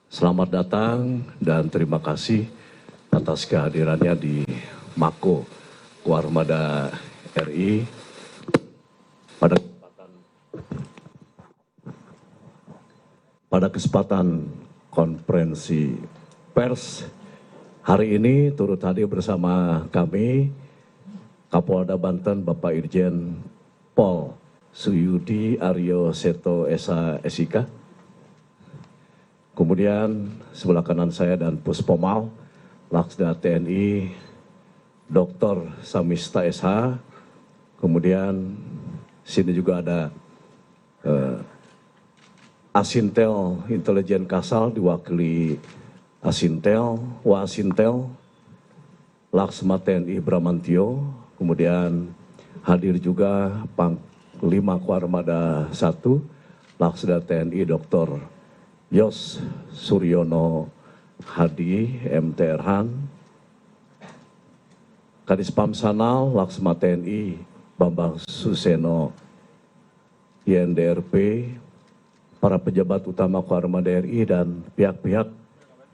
Selamat datang dan terima kasih atas kehadirannya di Mako Koarmada RI pada kesempatan konferensi pers hari ini. Turut hadir bersama kami Kapolda Banten Bapak Irjen Pol Suyudi Aryo Seto SH-SIK. Kemudian sebelah kanan saya dan Puspomal Laksda TNI Dr. Samista SH. Kemudian sini juga ada Asintel Intelijen Kasal diwakili Asintel, Wasintel, Laksma TNI Bramantio. Kemudian hadir juga Panglima Koarmada 1 Laksda TNI Dr. Yos Suryono Hadi MT Erhan, Kadis Pamsanal Laksma TNI Bambang Suseno INDRP, para pejabat utama Koarmada RI dan pihak-pihak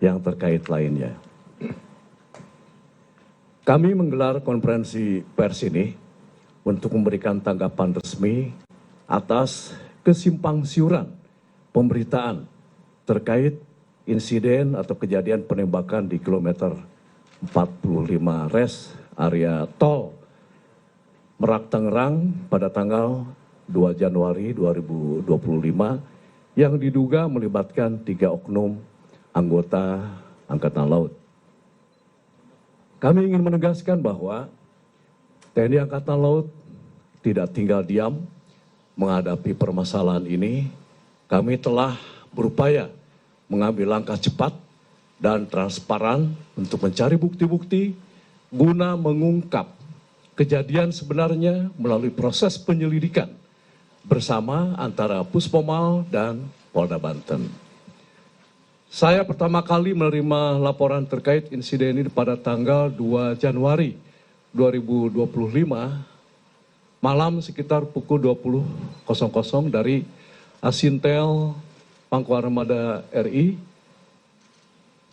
yang terkait lainnya. Kami menggelar konferensi pers ini untuk memberikan tanggapan resmi atas kesimpangsiuran pemberitaan terkait insiden atau kejadian penembakan di kilometer 45 res area tol Merak Tangerang pada tanggal 2 Januari 2025 yang diduga melibatkan 3 oknum anggota Angkatan Laut. Kami ingin menegaskan bahwa TNI Angkatan Laut tidak tinggal diam menghadapi permasalahan ini. Kami telah berupaya mengambil langkah cepat dan transparan untuk mencari bukti-bukti guna mengungkap kejadian sebenarnya melalui proses penyelidikan bersama antara Puspomal dan Polda Banten. Saya pertama kali menerima laporan terkait insiden ini pada tanggal 2 Januari 2025 malam sekitar pukul 20.00 dari Asintel Pangkoarmada RI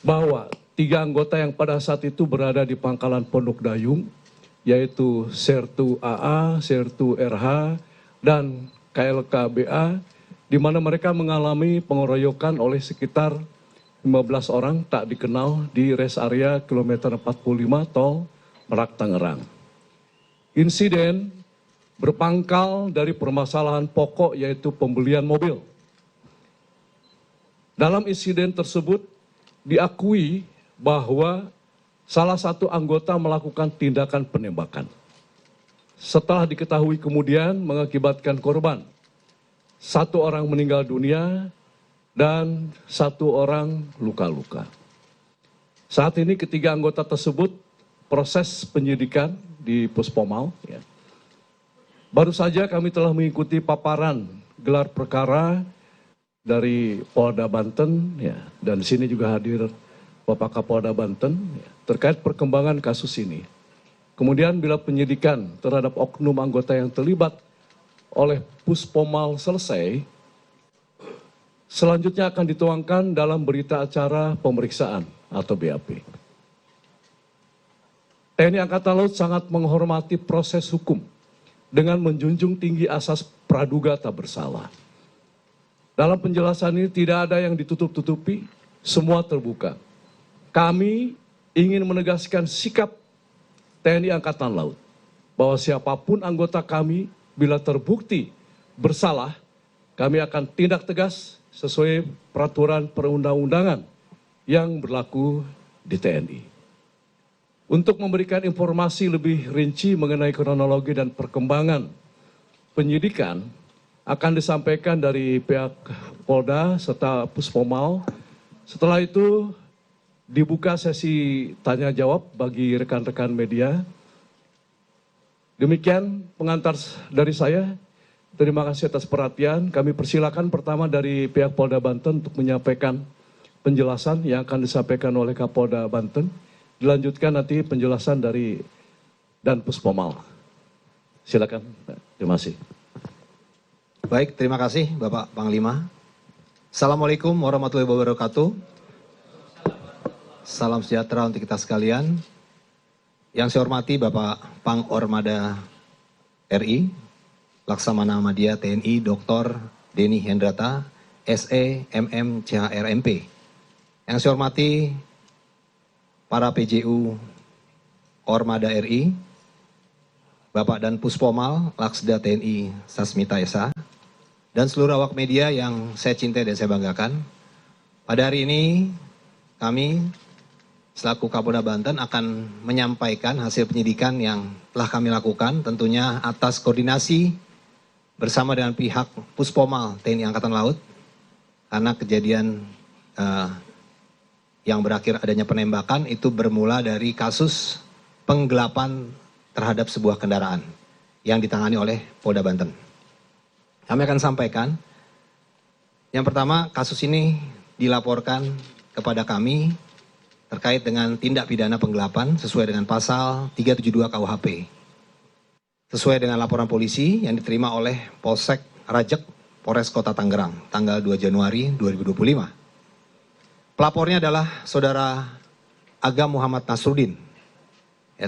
bahwa 3 anggota yang pada saat itu berada di Pangkalan Pondok Dayung, yaitu Sertu AA, Sertu RH, dan KLKBA, di mana mereka mengalami pengeroyokan oleh sekitar 15 orang tak dikenal di res area kilometer 45 tol Merak Tangerang. Insiden berpangkal dari permasalahan pokok yaitu pembelian mobil. Dalam insiden tersebut diakui bahwa salah satu anggota melakukan tindakan penembakan. Setelah diketahui kemudian mengakibatkan korban. 1 orang meninggal dunia dan 1 orang luka-luka. Saat ini ketiga anggota tersebut proses penyidikan di Puspomal. Ya. Baru saja kami telah mengikuti paparan gelar perkara dari Polda Banten, ya, dan di sini juga hadir Bapak Kapolda Banten ya, terkait perkembangan kasus ini. Kemudian bila penyidikan terhadap oknum anggota yang terlibat oleh Puspomal selesai, selanjutnya akan dituangkan dalam berita acara pemeriksaan atau BAP. TNI Angkatan Laut sangat menghormati proses hukum dengan menjunjung tinggi asas praduga tak bersalah. Dalam penjelasan ini tidak ada yang ditutup-tutupi, semua terbuka. Kami ingin menegaskan sikap TNI Angkatan Laut bahwa siapapun anggota kami bila terbukti bersalah, kami akan tindak tegas sesuai peraturan perundang-undangan yang berlaku di TNI. Untuk memberikan informasi lebih rinci mengenai kronologi dan perkembangan penyidikan, akan disampaikan dari pihak Polda serta Puspomal. Setelah itu dibuka sesi tanya jawab bagi rekan-rekan media. Demikian pengantar dari saya. Terima kasih atas perhatian. Kami persilakan pertama dari pihak Polda Banten untuk menyampaikan penjelasan yang akan disampaikan oleh Kapolda Banten. Dilanjutkan nanti penjelasan dari dan Puspomal. Silakan. Terima kasih. Baik, terima kasih Bapak Panglima. Assalamualaikum warahmatullahi wabarakatuh. Salam sejahtera untuk kita sekalian. Yang saya hormati Bapak Pangormada RI, Laksamana Madya TNI Dr. Denny Hendrata, SE MM CHR MP. Yang saya hormati para PJU Ormada RI, Bapak Dan Puspomal, Laksda TNI Sasmita Esa, dan seluruh awak media yang saya cintai dan saya banggakan. Pada hari ini kami selaku Kapolda Banten akan menyampaikan hasil penyidikan yang telah kami lakukan, tentunya atas koordinasi bersama dengan pihak Puspomal TNI Angkatan Laut, karena kejadian yang berakhir adanya penembakan itu bermula dari kasus penggelapan terhadap sebuah kendaraan yang ditangani oleh Polda Banten. Kami akan sampaikan, yang pertama, kasus ini dilaporkan kepada kami terkait dengan tindak pidana penggelapan sesuai dengan pasal 372 KUHP. Sesuai dengan laporan polisi yang diterima oleh Polsek Rajek, Polres Kota Tangerang, tanggal 2 Januari 2025. Pelapornya adalah Saudara Agam Muhammad Nasruddin,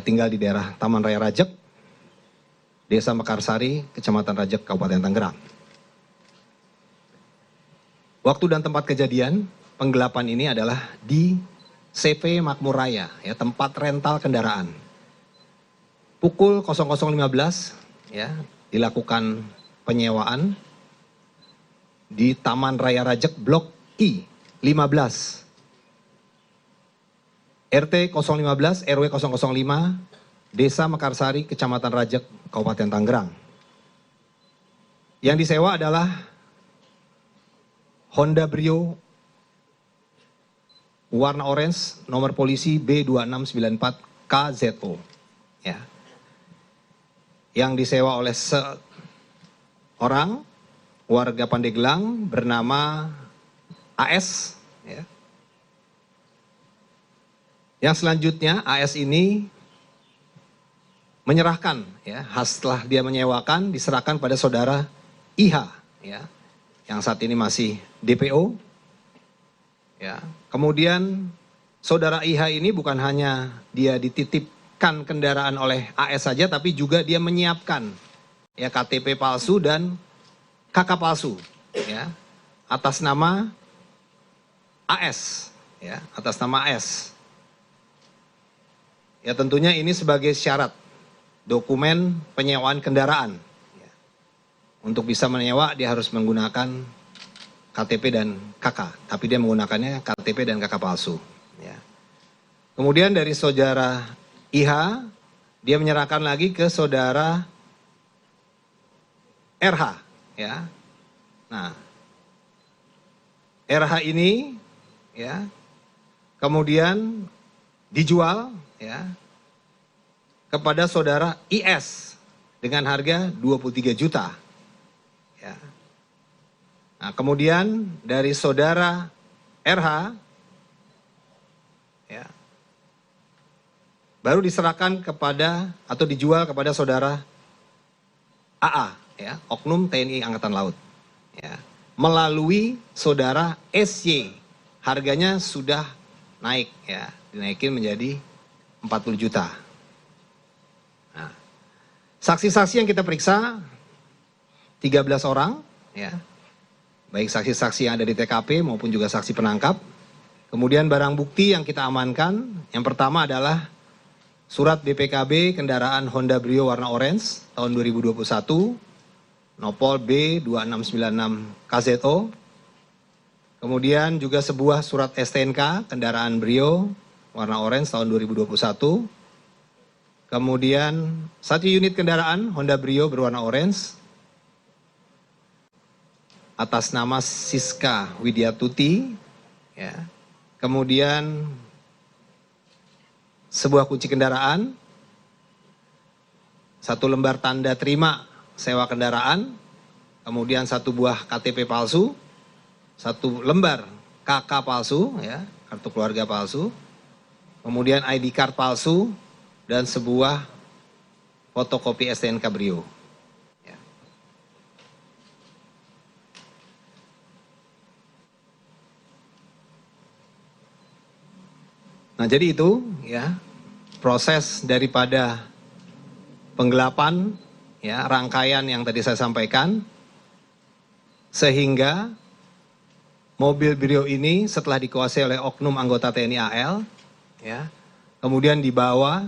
tinggal di daerah Taman Raya Rajek, Desa Mekarsari, Kecamatan Rajek, Kabupaten Tangerang. Waktu dan tempat kejadian penggelapan ini adalah di CV Makmur Raya, tempat rental kendaraan. Pukul 00.15 dilakukan penyewaan di Taman Raya Rajek Blok I 15. RT 015 RW 005 Desa Mekarsari Kecamatan Rajek Kabupaten Tangerang. Yang disewa adalah Honda Brio warna orange nomor polisi B2694 KZO. Yang disewa oleh seorang warga Pandeglang bernama AS. Yang selanjutnya AS ini menyerahkan, setelah dia menyewakan diserahkan pada Saudara IH, yang saat ini masih DPO. Kemudian Saudara IH ini bukan hanya dia dititipkan kendaraan oleh AS saja, tapi juga dia menyiapkan KTP palsu dan KK palsu, atas nama AS, atas nama AS. Tentunya ini sebagai syarat dokumen penyewaan kendaraan. Untuk bisa menyewa dia harus menggunakan KTP dan KK, tapi dia menggunakannya KTP dan KK palsu. Kemudian dari Saudara IH, dia menyerahkan lagi ke Saudara RH. Nah, RH ini kemudian dijual kepada Saudara IS dengan harga 23 juta. Nah, kemudian dari Saudara RH baru diserahkan kepada atau dijual kepada Saudara AA, Oknum TNI Angkatan Laut, melalui Saudara SY. Harganya sudah naik, dinaikin menjadi 40 juta. Nah, saksi-saksi yang kita periksa 13 orang, baik saksi-saksi yang ada di TKP maupun juga saksi penangkap. Kemudian barang bukti yang kita amankan, yang pertama adalah surat BPKB kendaraan Honda Brio warna orange tahun 2021, Nopol B2696 KZO. Kemudian juga sebuah surat STNK kendaraan Brio warna orange tahun 2021. Kemudian 1 unit kendaraan Honda Brio berwarna orange atas nama Siska Widyatuti. Kemudian sebuah kunci kendaraan, 1 lembar tanda terima sewa kendaraan, kemudian 1 buah KTP palsu, 1 lembar KK palsu, kartu keluarga palsu, kemudian ID card palsu, dan sebuah fotokopi STNK Brio. Nah, jadi itu ya proses daripada penggelapan ya, rangkaian yang tadi saya sampaikan, sehingga mobil Brio ini setelah dikuasai oleh oknum anggota TNI AL ya, kemudian dibawa,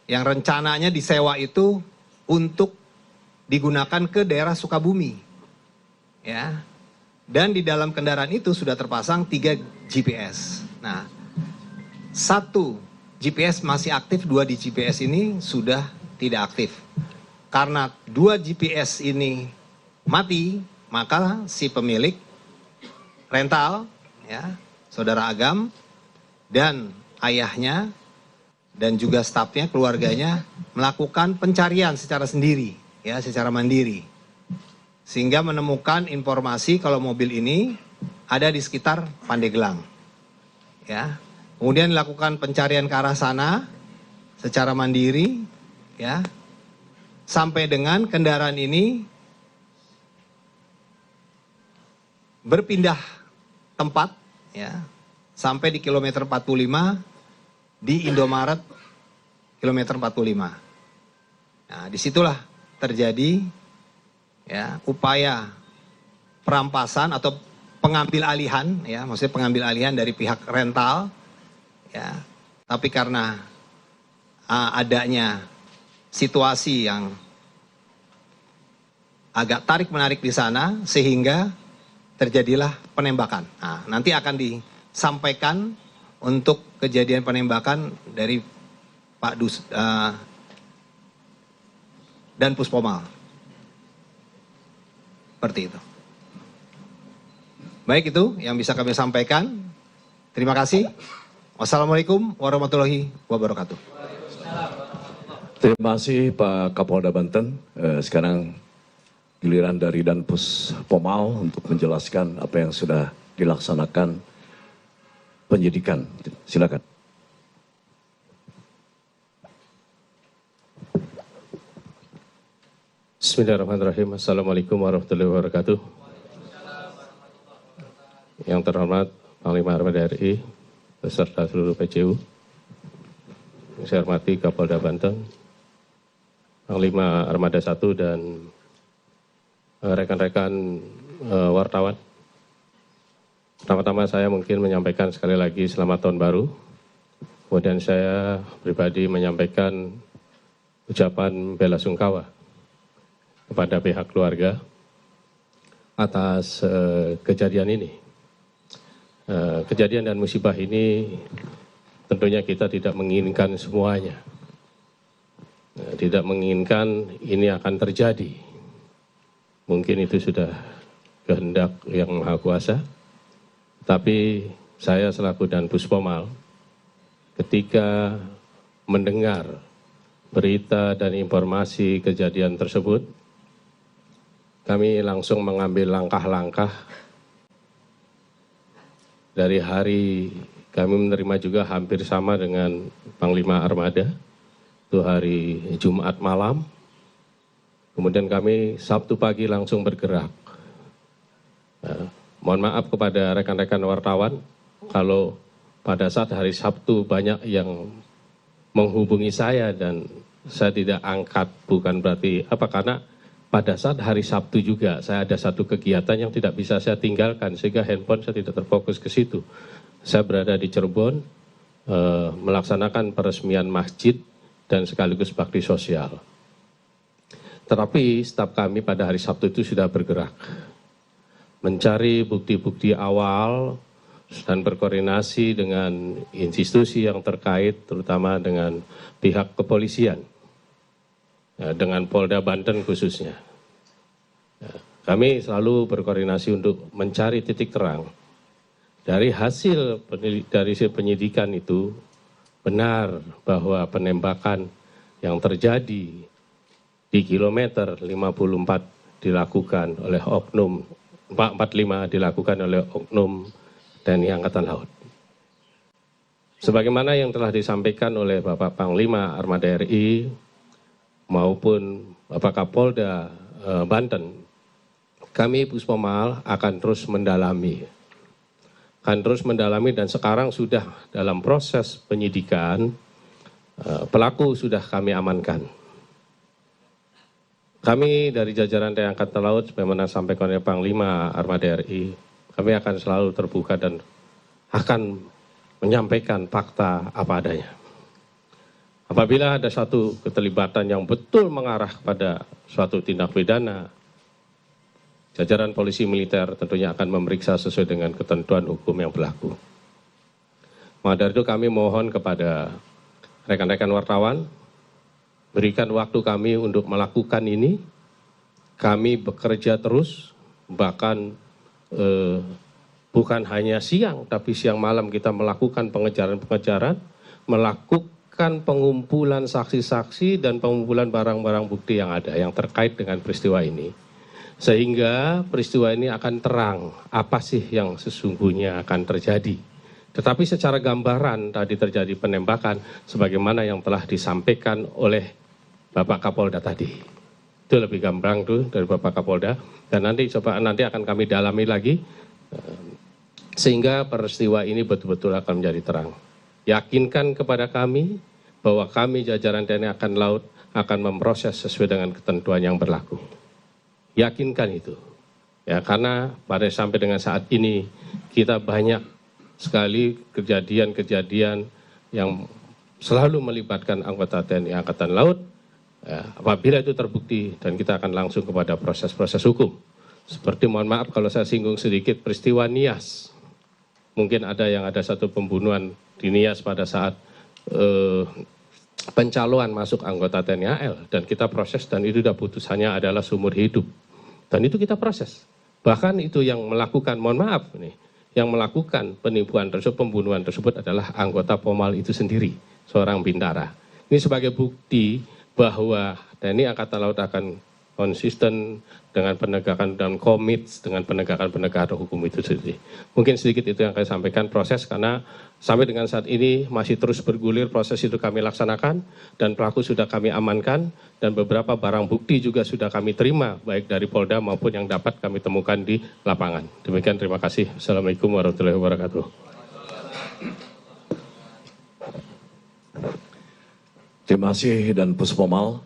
yang rencananya disewa itu untuk digunakan ke daerah Sukabumi ya. Dan di dalam kendaraan itu sudah terpasang 3 GPS. Nah, 1 GPS masih aktif, 2 di GPS ini sudah tidak aktif. Karena 2 GPS ini mati, maka si pemilik rental ya, Saudara Agam dan ayahnya dan juga stafnya, keluarganya melakukan pencarian secara sendiri ya, secara mandiri. Sehingga menemukan informasi kalau mobil ini ada di sekitar Pandeglang. Ya. Kemudian dilakukan pencarian ke arah sana secara mandiri ya. Sampai dengan kendaraan ini berpindah tempat ya, sampai di kilometer 45 di Indomaret kilometer 45. Nah, disitulah terjadi ya upaya perampasan atau pengambil alihan ya, maksudnya pengambil alihan dari pihak rental ya. Tapi karena adanya situasi yang agak tarik-menarik di sana sehingga terjadilah penembakan. Nah, nanti akan disampaikan untuk kejadian penembakan dari Pak dan Puspomal. Seperti itu. Baik, itu yang bisa kami sampaikan. Terima kasih. Wassalamualaikum warahmatullahi wabarakatuh. Terima kasih Pak Kapolda Banten. Sekarang giliran dari Danpus Pomal untuk menjelaskan apa yang sudah dilaksanakan penyidikan. Silakan. Bismillahirrahmanirrahim. Assalamualaikum warahmatullahi wabarakatuh. Yang terhormat Panglima Armada RI beserta seluruh PCU, yang saya hormati Kapolda Banten, Panglima Armada 1 dan rekan-rekan wartawan. Pertama-tama saya mungkin menyampaikan sekali lagi selamat tahun baru. Kemudian saya pribadi menyampaikan ucapan bela sungkawa kepada pihak keluarga atas kejadian ini. Kejadian dan musibah ini tentunya kita tidak menginginkan semuanya. Tidak menginginkan ini akan terjadi. Mungkin itu sudah kehendak yang Maha Kuasa. Tapi saya selaku Danpus Pomal, ketika mendengar berita dan informasi kejadian tersebut, kami langsung mengambil langkah-langkah. Dari hari kami menerima juga hampir sama dengan Panglima Armada, itu hari Jumat malam. Kemudian kami Sabtu pagi langsung bergerak. Mohon maaf kepada rekan-rekan wartawan, kalau pada saat hari Sabtu banyak yang menghubungi saya dan saya tidak angkat, bukan berarti apa, karena pada saat hari Sabtu juga saya ada satu kegiatan yang tidak bisa saya tinggalkan sehingga handphone saya tidak terfokus ke situ. Saya berada di Cirebon melaksanakan peresmian masjid dan sekaligus bakti sosial. Tetapi staf kami pada hari Sabtu itu sudah bergerak mencari bukti-bukti awal dan berkoordinasi dengan institusi yang terkait, terutama dengan pihak kepolisian. Dengan Polda Banten khususnya. Kami selalu berkoordinasi untuk mencari titik terang. Dari hasil penyidikan itu, benar bahwa penembakan yang terjadi di kilometer 54 dilakukan oleh oknum, 445 dilakukan oleh oknum TNI Angkatan Laut. Sebagaimana yang telah disampaikan oleh Bapak Panglima Armada RI, maupun Bapak Kapolda Banten, kami Puspomal akan terus mendalami akan terus mendalami dan sekarang sudah dalam proses penyidikan. Pelaku sudah kami amankan. Kami dari jajaran TNI Angkatan Laut, sebagaimana sampaikan oleh Panglima Armada RI, kami akan selalu terbuka dan akan menyampaikan fakta apa adanya. Apabila ada satu keterlibatan yang betul mengarah kepada suatu tindak pidana, jajaran polisi militer tentunya akan memeriksa sesuai dengan ketentuan hukum yang berlaku. Maka dari itu kami mohon kepada rekan-rekan wartawan, berikan waktu kami untuk melakukan ini. Kami bekerja terus, bahkan bukan hanya siang, tapi siang malam kita melakukan pengejaran-pengejaran, melakukan pengumpulan saksi-saksi dan pengumpulan barang-barang bukti yang ada, yang terkait dengan peristiwa ini. Sehingga peristiwa ini akan terang, apa sih yang sesungguhnya akan terjadi. Tetapi secara gambaran tadi terjadi penembakan, sebagaimana yang telah disampaikan oleh Bapak Kapolda tadi. Itu lebih gampang tuh dari Bapak Kapolda. Dan nanti akan kami dalami lagi sehingga peristiwa ini betul-betul akan menjadi terang. Yakinkan kepada kami bahwa kami jajaran TNI Angkatan Laut akan memproses sesuai dengan ketentuan yang berlaku. Yakinkan itu. Ya, karena sampai dengan saat ini kita banyak sekali kejadian-kejadian yang selalu melibatkan anggota TNI Angkatan Laut. Ya, apabila itu terbukti dan kita akan langsung kepada proses-proses hukum. Seperti mohon maaf kalau saya singgung sedikit peristiwa Nias. Mungkin ada satu pembunuhan di Nias pada saat pencalonan masuk anggota TNI AL dan kita proses dan itu sudah putusannya adalah seumur hidup. Dan itu kita proses. Bahkan itu yang melakukan, mohon maaf nih, yang melakukan penipuan tersebut, pembunuhan tersebut adalah anggota Pomal itu sendiri, seorang bintara. Ini sebagai bukti bahwa TNI Angkatan Laut akan konsisten dengan penegakan dan komit dengan penegakan hukum itu sendiri. Mungkin sedikit itu yang saya sampaikan proses, karena sampai dengan saat ini masih terus bergulir proses itu kami laksanakan dan pelaku sudah kami amankan dan beberapa barang bukti juga sudah kami terima baik dari Polda maupun yang dapat kami temukan di lapangan. Demikian, terima kasih. Assalamualaikum warahmatullahi wabarakatuh. Terima kasih dan Puspomal.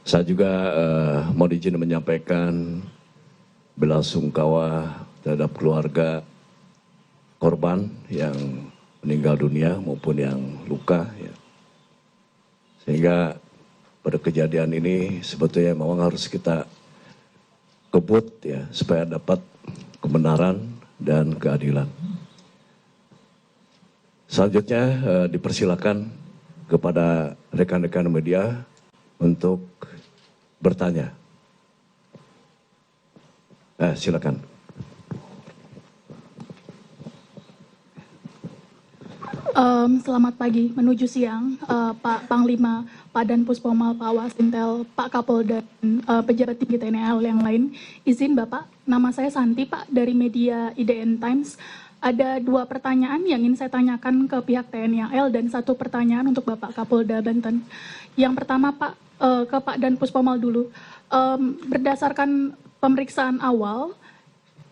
Saya juga mau izin menyampaikan belasungkawa terhadap keluarga korban yang meninggal dunia maupun yang luka. Ya. Sehingga pada kejadian ini sebetulnya memang harus kita kebut ya supaya dapat kebenaran dan keadilan. Selanjutnya dipersilakan kepada rekan-rekan media untuk bertanya. Silakan. Selamat pagi menuju siang, Pak Panglima, Pak Dan Puspomal, Pak Wasintel, Pak Kapolda, dan pejabat tinggi TNI AL yang lain. Izin Bapak, nama saya Santi Pak dari media IDN Times. Ada 2 pertanyaan yang ingin saya tanyakan ke pihak TNI AL dan 1 pertanyaan untuk Bapak Kapolda Banten. Yang pertama Pak, ke Pak Dan Puspomal dulu. Berdasarkan pemeriksaan awal,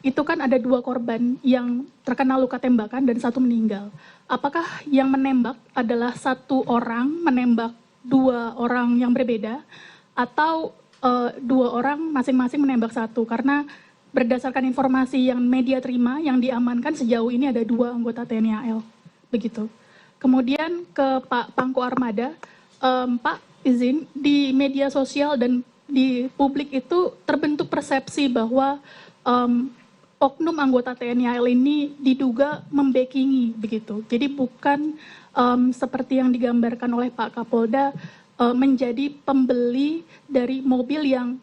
itu kan ada 2 korban yang terkena luka tembakan dan 1 meninggal. Apakah yang menembak adalah 1 orang menembak 2 orang yang berbeda, atau 2 orang masing-masing menembak 1? Karena berdasarkan informasi yang media terima, yang diamankan sejauh ini ada 2 anggota TNI AL. Begitu. Kemudian ke Pak Pangku Armada, Pak izin, di media sosial dan di publik itu terbentuk persepsi bahwa oknum anggota TNI AL ini diduga membackingi begitu. Jadi bukan seperti yang digambarkan oleh Pak Kapolda menjadi pembeli dari mobil yang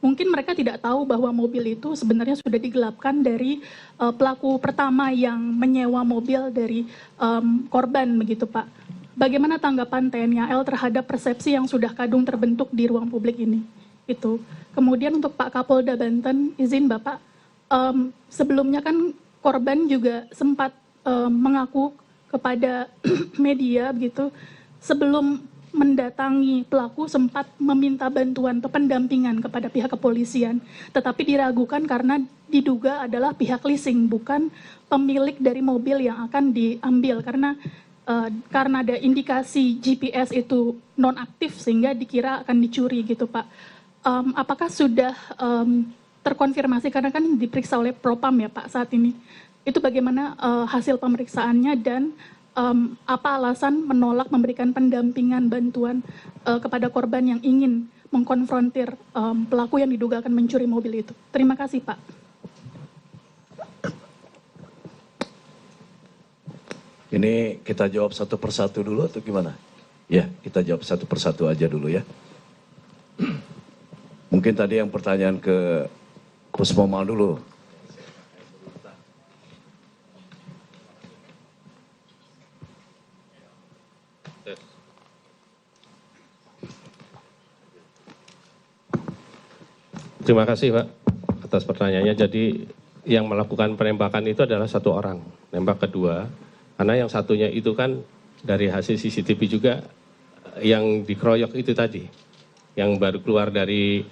mungkin mereka tidak tahu bahwa mobil itu sebenarnya sudah digelapkan dari pelaku pertama yang menyewa mobil dari korban begitu Pak. Bagaimana tanggapan TNI AL terhadap persepsi yang sudah kadung terbentuk di ruang publik ini? Itu. Kemudian untuk Pak Kapolda Banten, izin Bapak, sebelumnya kan korban juga sempat mengaku kepada media begitu, sebelum mendatangi pelaku sempat meminta bantuan atau pendampingan kepada pihak kepolisian, tetapi diragukan karena diduga adalah pihak leasing, bukan pemilik dari mobil yang akan diambil, karena ada indikasi GPS itu nonaktif sehingga dikira akan dicuri gitu Pak. Apakah sudah terkonfirmasi, karena kan diperiksa oleh Propam ya Pak saat ini, itu bagaimana hasil pemeriksaannya, dan apa alasan menolak memberikan pendampingan bantuan kepada korban yang ingin mengkonfrontir pelaku yang diduga akan mencuri mobil itu? Terima kasih Pak. Ini kita jawab satu persatu dulu atau gimana? Ya, kita jawab satu persatu aja dulu ya. Mungkin tadi yang pertanyaan ke Puspomal dulu. Terima kasih Pak atas pertanyaannya. Jadi yang melakukan penembakan itu adalah satu orang, nembak kedua. Karena yang satunya itu kan dari hasil CCTV juga yang dikeroyok itu tadi, yang baru keluar dari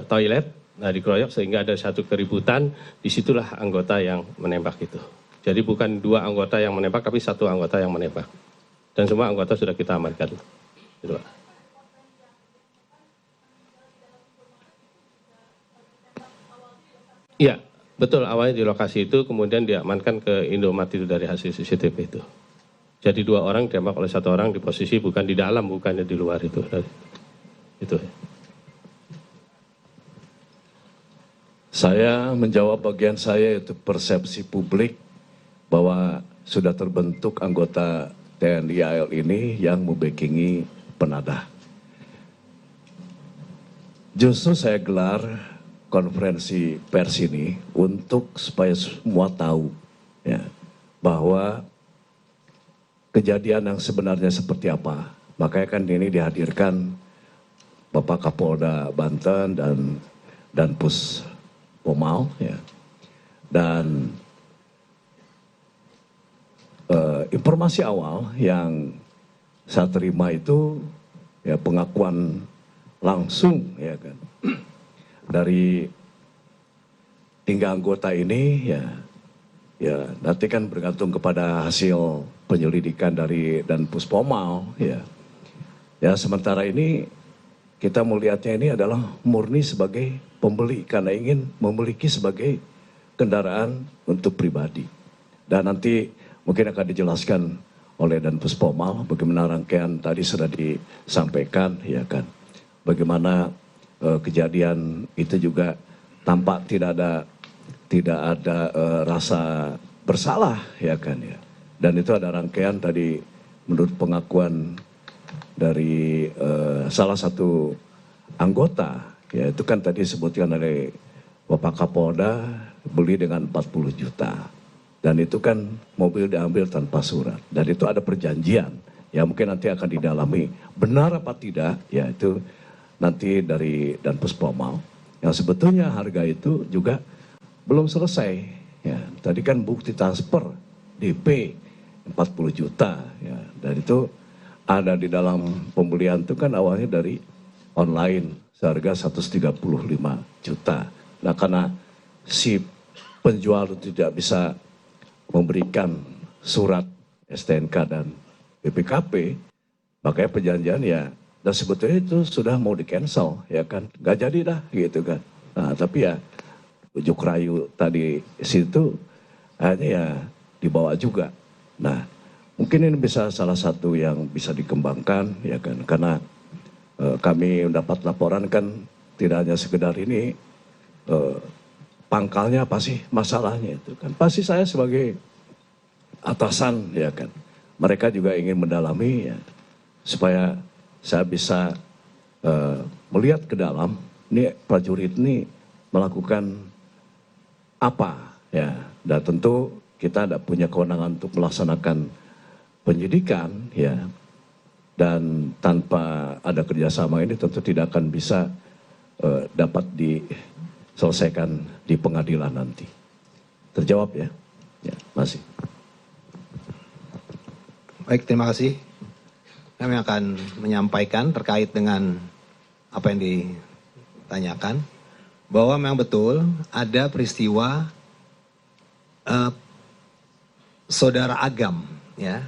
toilet, nah dikeroyok sehingga ada satu keributan, disitulah anggota yang menembak itu. Jadi bukan dua anggota yang menembak, tapi satu anggota yang menembak. Dan semua anggota sudah kita amankan. Gitu, Pak. Iya, betul, awalnya di lokasi itu, kemudian diamankan ke Indomaret itu dari hasil CCTV itu. Jadi dua orang ditembak oleh satu orang di posisi bukan di dalam, bukannya di luar itu. Itu. Saya menjawab bagian saya, yaitu persepsi publik bahwa sudah terbentuk anggota TNI AL ini yang membackingi penadah. Justru saya gelar konferensi pers ini untuk supaya semua tahu ya, bahwa kejadian yang sebenarnya seperti apa. Makanya kan ini dihadirkan Bapak Kapolda Banten dan Puspomal ya. Dan informasi awal yang saya terima itu ya pengakuan langsung ya kan dari 3 anggota ini ya nanti kan bergantung kepada hasil penyelidikan dari dan Puspomal ya. Ya sementara ini kita melihatnya ini adalah murni sebagai pembeli karena ingin memiliki sebagai kendaraan untuk pribadi. Dan nanti mungkin akan dijelaskan oleh dan Puspomal bagaimana rangkaian tadi sudah disampaikan ya kan. Bagaimana kejadian itu juga tampak tidak ada rasa bersalah ya kan ya. Dan itu ada rangkaian tadi menurut pengakuan dari salah satu anggota ya, itu kan tadi disebutkan oleh Bapak Kapolda beli dengan 40 juta. Dan itu kan mobil diambil tanpa surat. Dan itu ada perjanjian ya, mungkin nanti akan didalami benar apa tidak ya, itu nanti dari dan Puspomal. Yang sebetulnya harga itu juga belum selesai ya. Tadi kan bukti transfer DP 40 juta ya, dan itu ada di dalam pembelian itu kan awalnya dari online seharga 135 juta. Nah karena si penjual itu tidak bisa memberikan surat STNK dan BPKP, makanya perjanjian ya, dan sebetulnya itu sudah mau di cancel ya kan, nggak jadi dah gitu kan. Nah tapi ya ujuk rayu tadi situ akhirnya ya dibawa juga. Nah mungkin ini bisa salah satu yang bisa dikembangkan ya kan, karena kami mendapat laporan kan tidak hanya sekedar ini pangkalnya apa sih masalahnya itu kan. Pasti saya sebagai atasan ya kan, mereka juga ingin mendalami ya, supaya saya bisa melihat ke dalam ini prajurit ini melakukan apa ya. Dan tentu kita tidak punya kewenangan untuk melaksanakan penyidikan ya, dan tanpa ada kerjasama ini tentu tidak akan bisa dapat diselesaikan di pengadilan nanti. Terjawab ya? Ya, masih. Baik, terima kasih. kami akan menyampaikan terkait dengan apa yang ditanyakan, bahwa memang betul ada peristiwa saudara Agam, ya,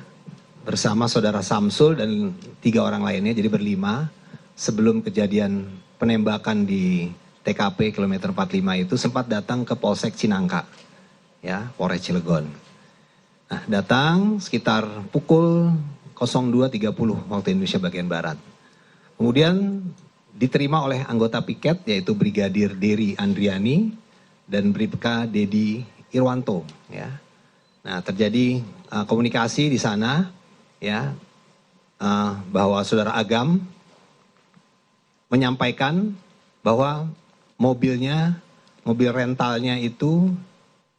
bersama saudara Samsul dan 3 orang lainnya, jadi berlima, sebelum kejadian penembakan di TKP kilometer 45 itu sempat datang ke Polsek Cinangka, ya, Polres Cilegon. Nah, datang sekitar pukul 02.30 waktu Indonesia bagian Barat. Kemudian diterima oleh anggota piket yaitu Brigadir Dery Andriani dan Bribka Dedi Irwanto, ya. Nah, terjadi komunikasi di sana, ya, bahwa saudara Agam menyampaikan bahwa mobil rentalnya itu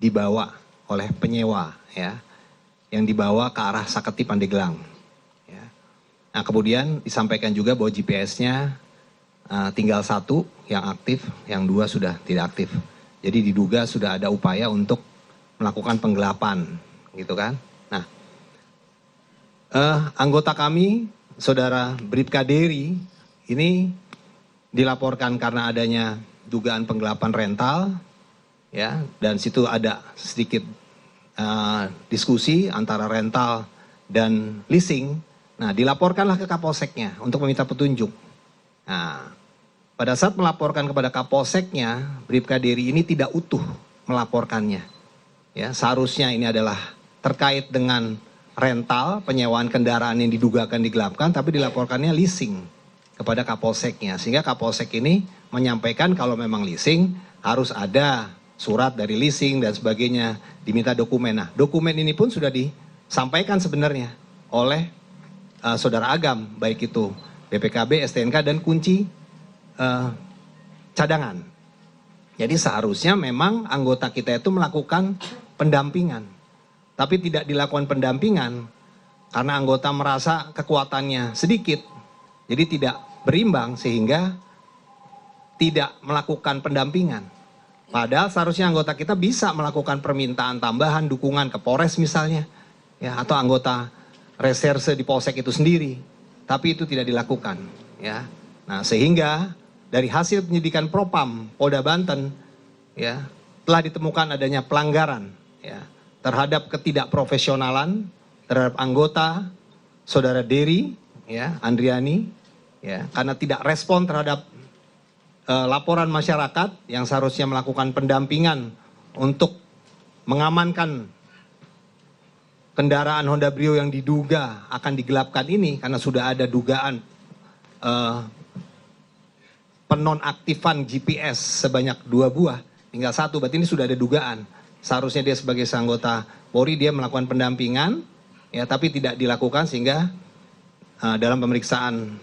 dibawa oleh penyewa, ya, yang dibawa ke arah Saketi Pandeglang. Ya. Nah, kemudian disampaikan juga bahwa GPS-nya tinggal 1 yang aktif, yang 2 sudah tidak aktif. Jadi diduga sudah ada upaya untuk melakukan penggelapan, gitu kan. Nah, anggota kami, saudara Bribka Dery, ini dilaporkan karena adanya dugaan penggelapan rental, ya, dan situ ada sedikit diskusi antara rental dan leasing. Nah, dilaporkanlah ke Kapolseknya untuk meminta petunjuk. Nah, pada saat melaporkan kepada Kapolseknya, Bribka Dery ini tidak utuh melaporkannya. Ya, seharusnya ini adalah terkait dengan rental, penyewaan kendaraan yang didugakan digelapkan, tapi dilaporkannya leasing kepada Kapolseknya. Sehingga Kapolsek ini menyampaikan kalau memang leasing harus ada surat dari leasing dan sebagainya, diminta dokumen. Nah, dokumen ini pun sudah disampaikan sebenarnya oleh saudara Agam, baik itu BPKB, STNK, dan kunci cadangan. Jadi seharusnya memang anggota kita itu melakukan pendampingan. Tapi tidak dilakukan pendampingan karena anggota merasa kekuatannya sedikit. Jadi tidak berimbang sehingga tidak melakukan pendampingan. Padahal seharusnya anggota kita bisa melakukan permintaan tambahan, dukungan ke Polres misalnya, ya, atau anggota reserse di Polsek itu sendiri. Tapi itu tidak dilakukan, ya. Nah, sehingga dari hasil penyidikan Propam Polda Banten, ya, telah ditemukan adanya pelanggaran, ya, terhadap ketidakprofesionalan terhadap anggota saudara Dery, ya, Andriani, ya, karena tidak respon terhadap laporan masyarakat yang seharusnya melakukan pendampingan untuk mengamankan kendaraan Honda Brio yang diduga akan digelapkan ini, karena sudah ada dugaan penonaktifan GPS sebanyak 2 buah, tinggal 1, berarti ini sudah ada dugaan. Seharusnya dia sebagai anggota Polri dia melakukan pendampingan, ya, tapi tidak dilakukan sehingga dalam pemeriksaan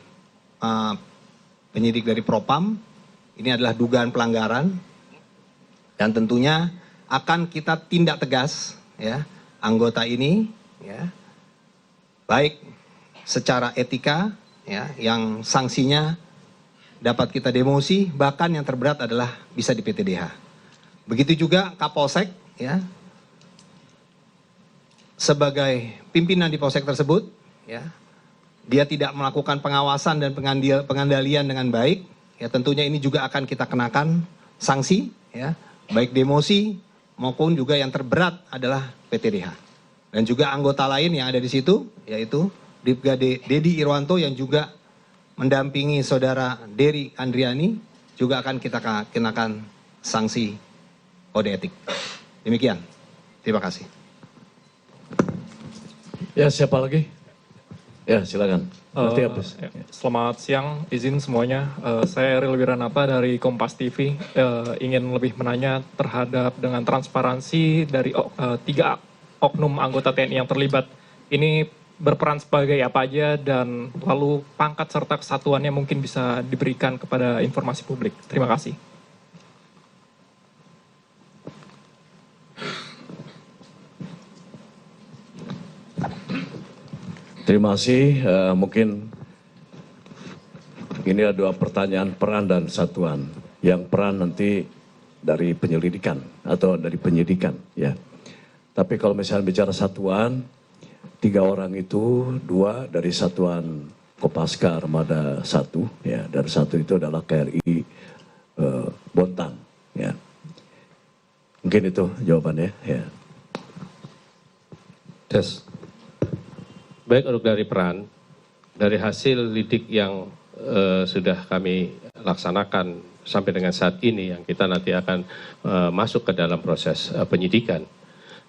penyidik dari Propam ini adalah dugaan pelanggaran dan tentunya akan kita tindak tegas, ya, anggota ini, ya, baik secara etika, ya, yang sanksinya dapat kita demosi, bahkan yang terberat adalah bisa di PTDH. Begitu juga Kapolsek, ya, sebagai pimpinan di Polsek tersebut, ya, dia tidak melakukan pengawasan dan pengandalian dengan baik, ya, tentunya ini juga akan kita kenakan sanksi, ya, baik demosi maupun juga yang terberat adalah PTDH. Dan juga anggota lain yang ada di situ, yaitu Bribka Dedi Irwanto yang juga mendampingi saudara Dery Andriani, juga akan kita kenakan sanksi kode etik. Demikian. Terima kasih. Ya, siapa lagi? Ya, silakan. Nanti habis. Selamat siang, izin semuanya. Saya Eril Wiranata dari Kompas TV. Ingin lebih menanya terhadap dengan transparansi dari 3 oknum anggota TNI yang terlibat. Ini berperan sebagai apa aja dan lalu pangkat serta kesatuannya mungkin bisa diberikan kepada informasi publik. Terima kasih. Terima kasih. Mungkin ini ada 2 pertanyaan peran dan satuan. Yang peran nanti dari penyelidikan atau dari penyidikan, ya. Tapi kalau misalnya bicara satuan, 3 orang itu 2 dari satuan Kopaska Armada 1, ya, dan 1 itu adalah KRI Bontang, ya. Mungkin itu jawabannya, ya. Des. Baik, untuk dari peran, dari hasil lidik yang sudah kami laksanakan sampai dengan saat ini, yang kita nanti akan masuk ke dalam proses penyidikan.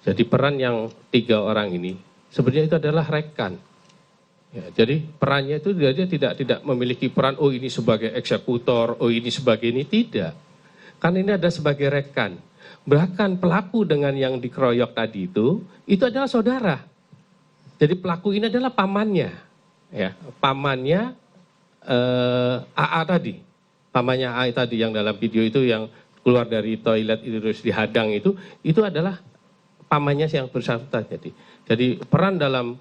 Jadi peran yang 3 orang ini sebenarnya itu adalah rekan. Ya, jadi perannya itu dia tidak memiliki peran, oh ini sebagai eksekutor, oh ini sebagai ini, tidak. Kan ini ada sebagai rekan. Bahkan pelaku dengan yang dikeroyok tadi itu adalah saudara. Jadi pelaku ini adalah pamannya, ya, pamannya AA tadi, pamannya AA tadi yang dalam video itu yang keluar dari toilet itu terus dihadang itu adalah pamannya yang bersangkutan. Jadi peran dalam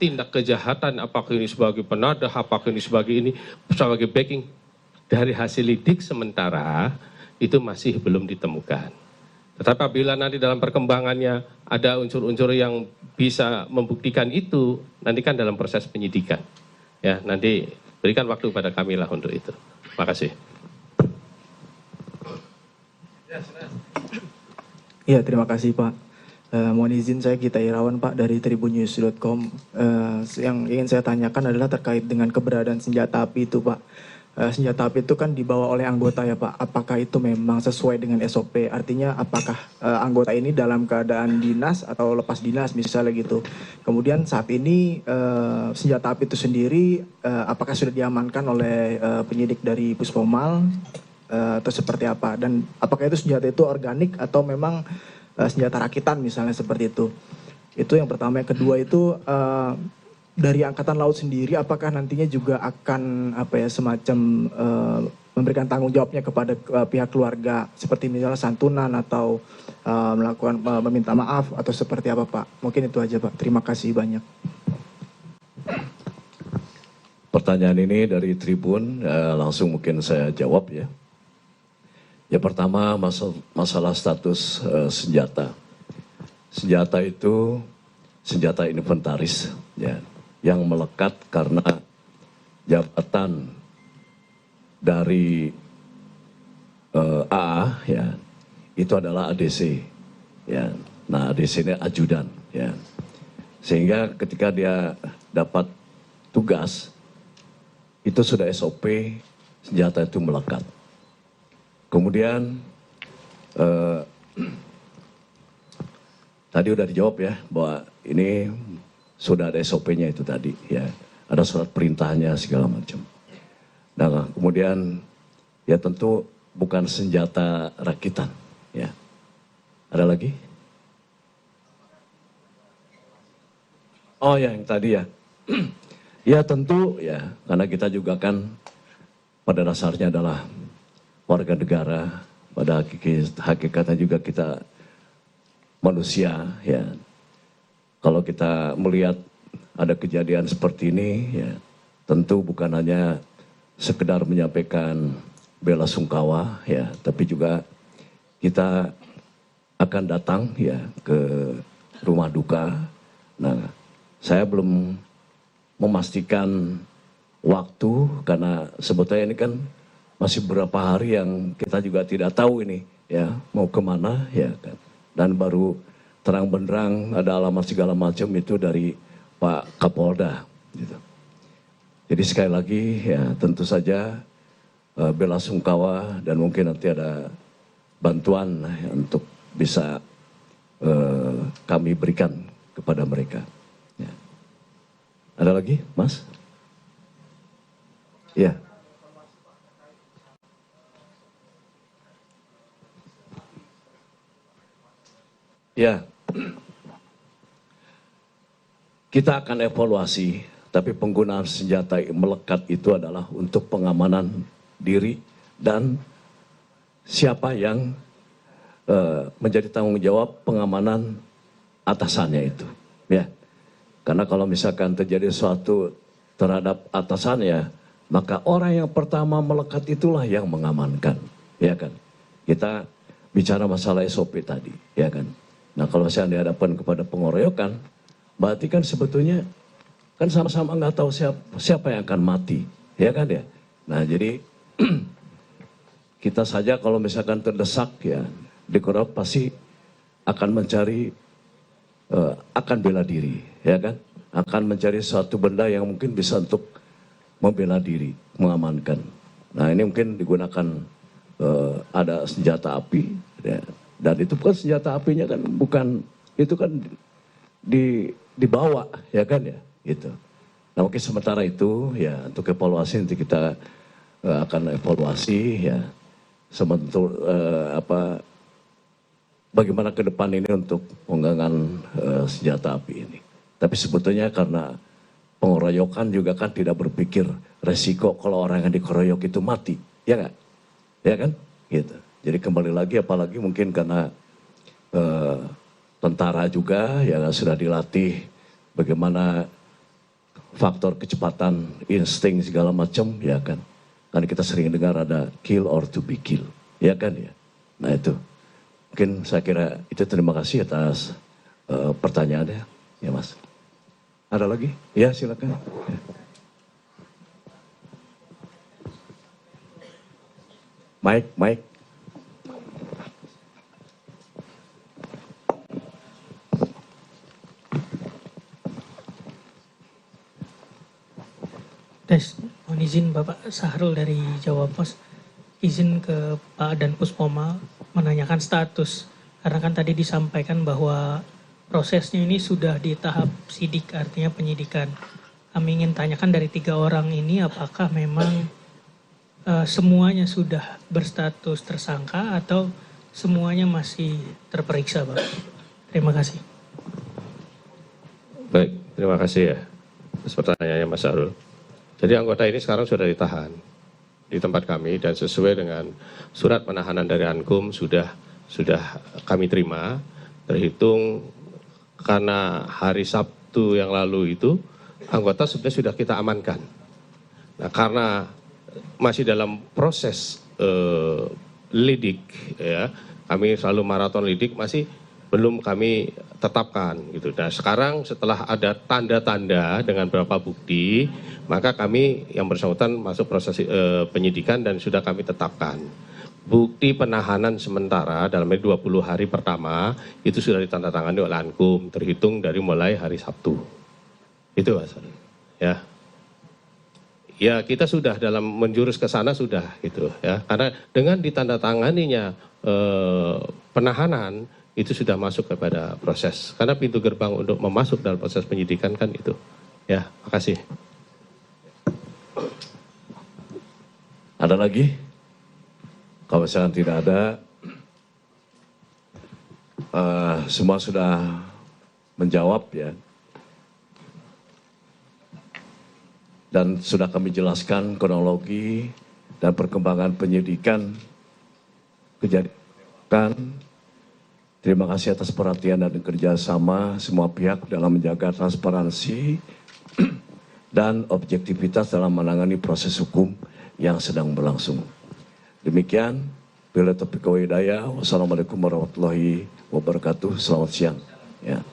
tindak kejahatan, apakah ini sebagai penadah, apakah ini sebagai backing, dari hasil lidik sementara itu masih belum ditemukan. Tetapi apabila nanti dalam perkembangannya ada unsur-unsur yang bisa membuktikan itu, nanti kan dalam proses penyidikan. Ya, nanti berikan waktu pada kami lah untuk itu. Terima kasih. Iya, terima kasih Pak. Mohon izin, saya Gita Irawan Pak dari tribunnews.com. Yang ingin saya tanyakan adalah terkait dengan keberadaan senjata api itu Pak. Senjata api itu kan dibawa oleh anggota ya Pak. Apakah itu memang sesuai dengan SOP? Artinya apakah anggota ini dalam keadaan dinas atau lepas dinas misalnya gitu. Kemudian saat ini senjata api itu sendiri apakah sudah diamankan oleh penyidik dari Puspomal atau seperti apa? Dan apakah itu senjata itu organik atau memang senjata rakitan misalnya seperti itu. Itu yang pertama. Yang kedua itu dari Angkatan Laut sendiri apakah nantinya juga akan semacam memberikan tanggung jawabnya kepada pihak keluarga seperti misalnya santunan atau melakukan meminta maaf atau seperti apa Pak? Mungkin itu aja Pak. Terima kasih banyak. Pertanyaan ini dari Tribun, langsung mungkin saya jawab ya. Yang pertama masalah status senjata. Senjata itu senjata inventaris, ya, yang melekat karena jabatan dari AA, ya, itu adalah ADC, ya. Nah, ADC ini ajudan, ya. Sehingga ketika dia dapat tugas, itu sudah SOP senjata itu melekat. Kemudian tadi udah dijawab ya bahwa ini sudah ada SOP-nya itu tadi, ya, ada surat perintahnya segala macam. Nah, kemudian ya tentu bukan senjata rakitan, ya. Ada lagi? Oh ya, yang tadi ya. Ya tentu ya, karena kita juga kan pada dasarnya adalah warga negara, pada hakikatnya juga kita manusia, ya. Kalau kita melihat ada kejadian seperti ini, ya, tentu bukan hanya sekedar menyampaikan bela sungkawa, ya, tapi juga kita akan datang, ya, ke rumah duka. Nah, saya belum memastikan waktu karena sebetulnya ini kan masih beberapa hari yang kita juga tidak tahu ini, ya, mau kemana, ya kan. Dan baru terang benderang ada alamat segala macam itu dari Pak Kapolda, gitu. Jadi sekali lagi ya tentu saja bela sungkawa dan mungkin nanti ada bantuan ya, untuk bisa kami berikan kepada mereka. Ya. Ada lagi, Mas? Ya. Ya, kita akan evaluasi, tapi penggunaan senjata melekat itu adalah untuk pengamanan diri dan siapa yang menjadi tanggung jawab pengamanan atasannya itu. Ya, karena kalau misalkan terjadi sesuatu terhadap atasannya, maka orang yang pertama melekat itulah yang mengamankan, ya kan? Kita bicara masalah SOP tadi, ya kan? Nah, kalau saya dihadapkan kepada pengeroyokan, berarti kan sebetulnya kan sama-sama nggak tahu siapa yang akan mati, ya kan ya. Nah jadi kita saja kalau misalkan terdesak ya di Korea pasti akan mencari, akan bela diri, ya kan, akan mencari suatu benda yang mungkin bisa untuk membela diri, mengamankan. Nah ini mungkin digunakan ada senjata api, ya. Dan itu bukan senjata apinya kan bukan, itu kan dibawa, ya kan ya, gitu. Nah mungkin sementara itu ya untuk evaluasi nanti kita akan evaluasi ya sebentar bagaimana ke depan ini untuk penggunaan senjata api ini. Tapi sebetulnya karena pengeroyokan juga kan tidak berpikir resiko kalau orang yang dikeroyok itu mati, ya nggak? Ya kan? Gitu. Jadi kembali lagi apalagi mungkin karena tentara juga yang sudah dilatih bagaimana faktor kecepatan, insting segala macam, ya kan? Karena kita sering dengar ada kill or to be kill, ya kan ya? Nah itu, mungkin saya kira itu. Terima kasih atas pertanyaannya, ya Mas. Ada lagi? Ya silakan. Ya. Mike. Mohon izin Bapak Sahrul dari Jawa Pos, izin ke Pak Dan Puspomal menanyakan status. Karena kan tadi disampaikan bahwa prosesnya ini sudah di tahap sidik, artinya penyidikan. Kami ingin tanyakan dari 3 orang ini apakah memang semuanya sudah berstatus tersangka atau semuanya masih terperiksa, Pak? Terima kasih. Baik, terima kasih ya atas pertanyaannya Mas Sahrul. Jadi anggota ini sekarang sudah ditahan di tempat kami dan sesuai dengan surat penahanan dari Ankum sudah kami terima, terhitung karena hari Sabtu yang lalu itu anggota sebenarnya sudah kita amankan. Nah karena masih dalam proses lidik ya, kami selalu maraton lidik, masih belum kami tetapkan gitu. Nah sekarang setelah ada tanda-tanda dengan beberapa bukti, maka kami yang bersangkutan masuk proses penyidikan dan sudah kami tetapkan. Bukti penahanan sementara dalam 20 hari pertama itu sudah ditandatangani oleh Ankum, terhitung dari mulai hari Sabtu. Itu Mas. Ya. Ya kita sudah dalam menjurus ke sana sudah gitu ya. Karena dengan ditandatanganinya penahanan itu sudah masuk kepada proses. Karena pintu gerbang untuk memasuk dalam proses penyidikan kan itu. Ya, makasih. Ada lagi? Kalau misalnya tidak ada, semua sudah menjawab ya. Dan sudah kami jelaskan kronologi dan perkembangan penyidikan kejadian. Terima kasih atas perhatian dan kerjasama semua pihak dalam menjaga transparansi dan objektivitas dalam menangani proses hukum yang sedang berlangsung. Demikian, bila taufiq wal hidayah. Wassalamualaikum warahmatullahi wabarakatuh. Selamat siang. Ya.